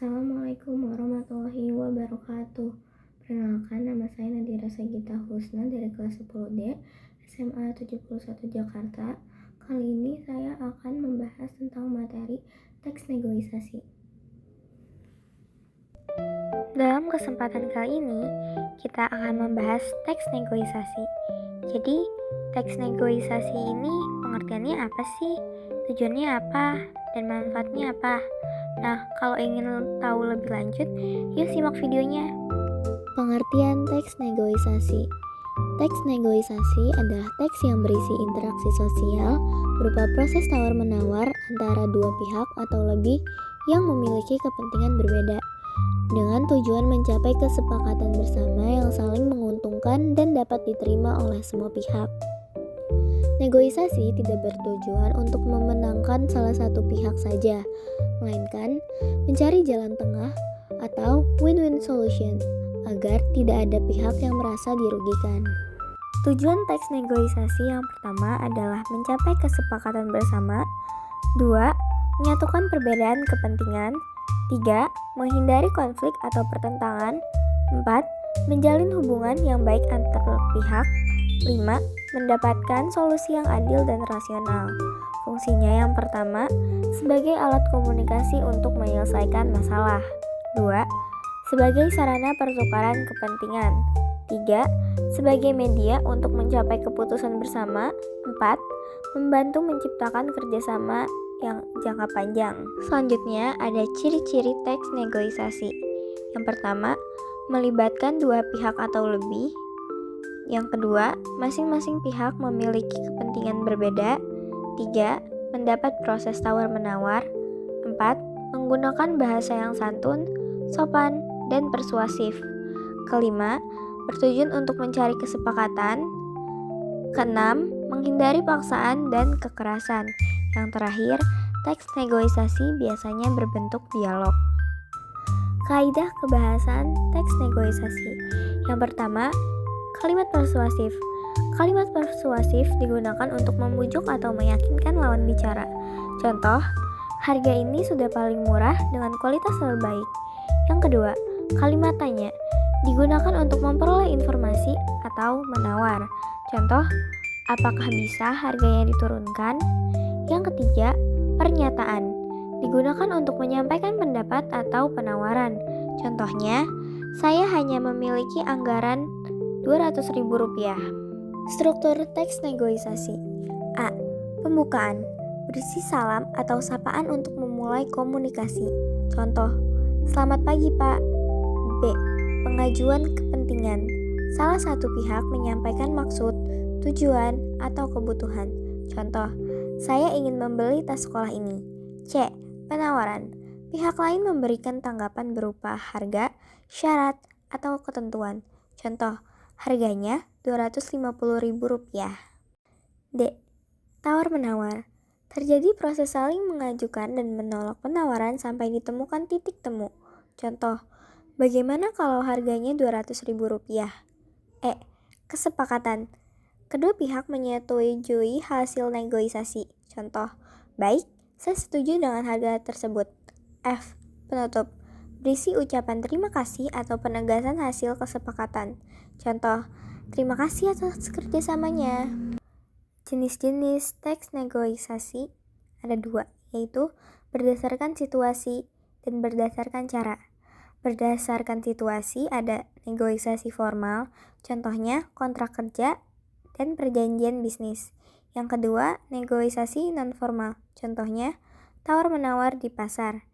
Assalamualaikum warahmatullahi wabarakatuh. Perkenalkan, nama saya Nadira Sagita Husna dari kelas 10D SMA 71 Jakarta. Kali ini saya akan membahas tentang materi teks negosiasi. Dalam kesempatan kali ini, kita akan membahas teks negosiasi. Jadi, teks negosiasi ini pengertiannya apa sih? Tujuannya apa? Dan manfaatnya apa? Nah, kalau ingin tahu lebih lanjut, yuk simak videonya. Pengertian teks negosiasi. Teks negosiasi adalah teks yang berisi interaksi sosial berupa proses tawar-menawar antara dua pihak atau lebih yang memiliki kepentingan berbeda, dengan tujuan mencapai kesepakatan bersama yang saling menguntungkan dan dapat diterima oleh semua pihak. Negosiasi tidak bertujuan untuk memenangkan salah satu pihak saja, melainkan mencari jalan tengah atau win-win solution agar tidak ada pihak yang merasa dirugikan. Tujuan teks negosiasi yang pertama adalah mencapai kesepakatan bersama. 2. Menyatukan perbedaan kepentingan. 3. Menghindari konflik atau pertentangan. 4. Menjalin hubungan yang baik antar pihak. 5. Mendapatkan solusi yang adil dan rasional. Fungsinya yang pertama, sebagai alat komunikasi untuk menyelesaikan masalah. 2. Sebagai sarana pertukaran kepentingan. 3. Sebagai media untuk mencapai keputusan bersama. 4. Membantu menciptakan kerjasama yang jangka panjang. Selanjutnya ada ciri-ciri teks negosiasi. Yang pertama, melibatkan dua pihak atau lebih. Yang kedua, masing-masing pihak memiliki kepentingan berbeda. 3. Mendapat proses tawar-menawar. 4. Menggunakan bahasa yang santun, sopan, dan persuasif. Kelima, bertujuan untuk mencari kesepakatan. Keenam, menghindari paksaan dan kekerasan. Yang terakhir, teks negosiasi biasanya berbentuk dialog. Kaidah kebahasan teks negosiasi. Yang pertama, kalimat persuasif. Kalimat persuasif digunakan untuk membujuk atau meyakinkan lawan bicara. Contoh, harga ini sudah paling murah dengan kualitas terbaik. Yang kedua, kalimat tanya. Digunakan untuk memperoleh informasi atau menawar. Contoh, apakah bisa harganya diturunkan? Yang ketiga, pernyataan. Digunakan untuk menyampaikan pendapat atau penawaran. Contohnya, saya hanya memiliki anggaran Rp200.000. Struktur teks negosiasi. A. Pembukaan. Berisi salam atau sapaan untuk memulai komunikasi. Contoh, selamat pagi Pak. B. Pengajuan kepentingan. Salah satu pihak menyampaikan maksud, tujuan, atau kebutuhan. Contoh, saya ingin membeli tas sekolah ini. C. Penawaran. Pihak lain memberikan tanggapan berupa harga, syarat, atau ketentuan. Contoh, harganya Rp250.000. D. Tawar-menawar. Terjadi proses saling mengajukan dan menolak penawaran sampai ditemukan titik temu. Contoh, bagaimana kalau harganya Rp200.000? E. Kesepakatan. Kedua pihak menyetujui hasil negosiasi. Contoh, baik, saya setuju dengan harga tersebut. F. Penutup. Berisi ucapan terima kasih atau penegasan hasil kesepakatan. Contoh, terima kasih atas kerjasamanya. Jenis-jenis teks negosiasi ada dua, yaitu berdasarkan situasi dan berdasarkan cara. Berdasarkan situasi ada negosiasi formal, contohnya kontrak kerja dan perjanjian bisnis. Yang kedua, negosiasi non-formal, contohnya tawar-menawar di pasar.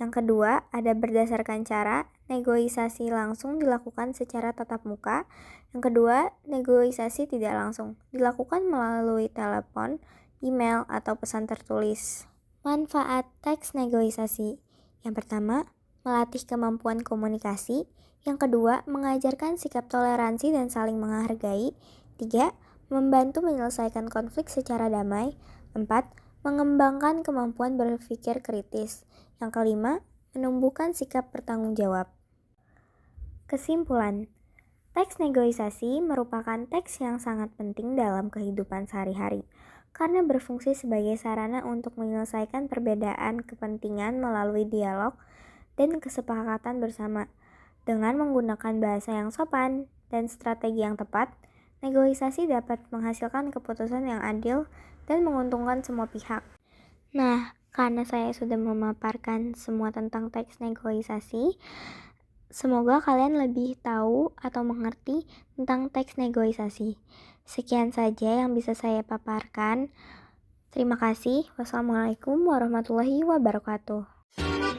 Yang kedua, ada berdasarkan cara, negosiasi langsung dilakukan secara tatap muka. Yang kedua, negosiasi tidak langsung, dilakukan melalui telepon, email, atau pesan tertulis. Manfaat teks negosiasi. Yang pertama, melatih kemampuan komunikasi. Yang kedua, mengajarkan sikap toleransi dan saling menghargai. 3. Membantu menyelesaikan konflik secara damai. 4. Mengembangkan kemampuan berpikir kritis. Yang kelima, menumbuhkan sikap bertanggung jawab. Kesimpulan, teks negosiasi merupakan teks yang sangat penting dalam kehidupan sehari-hari karena berfungsi sebagai sarana untuk menyelesaikan perbedaan kepentingan melalui dialog dan kesepakatan bersama. Dengan menggunakan bahasa yang sopan dan strategi yang tepat, negosiasi dapat menghasilkan keputusan yang adil dan menguntungkan semua pihak. Nah, karena saya sudah memaparkan semua tentang teks negosiasi, semoga kalian lebih tahu atau mengerti tentang teks negosiasi. Sekian saja yang bisa saya paparkan. Terima kasih. Wassalamualaikum warahmatullahi wabarakatuh.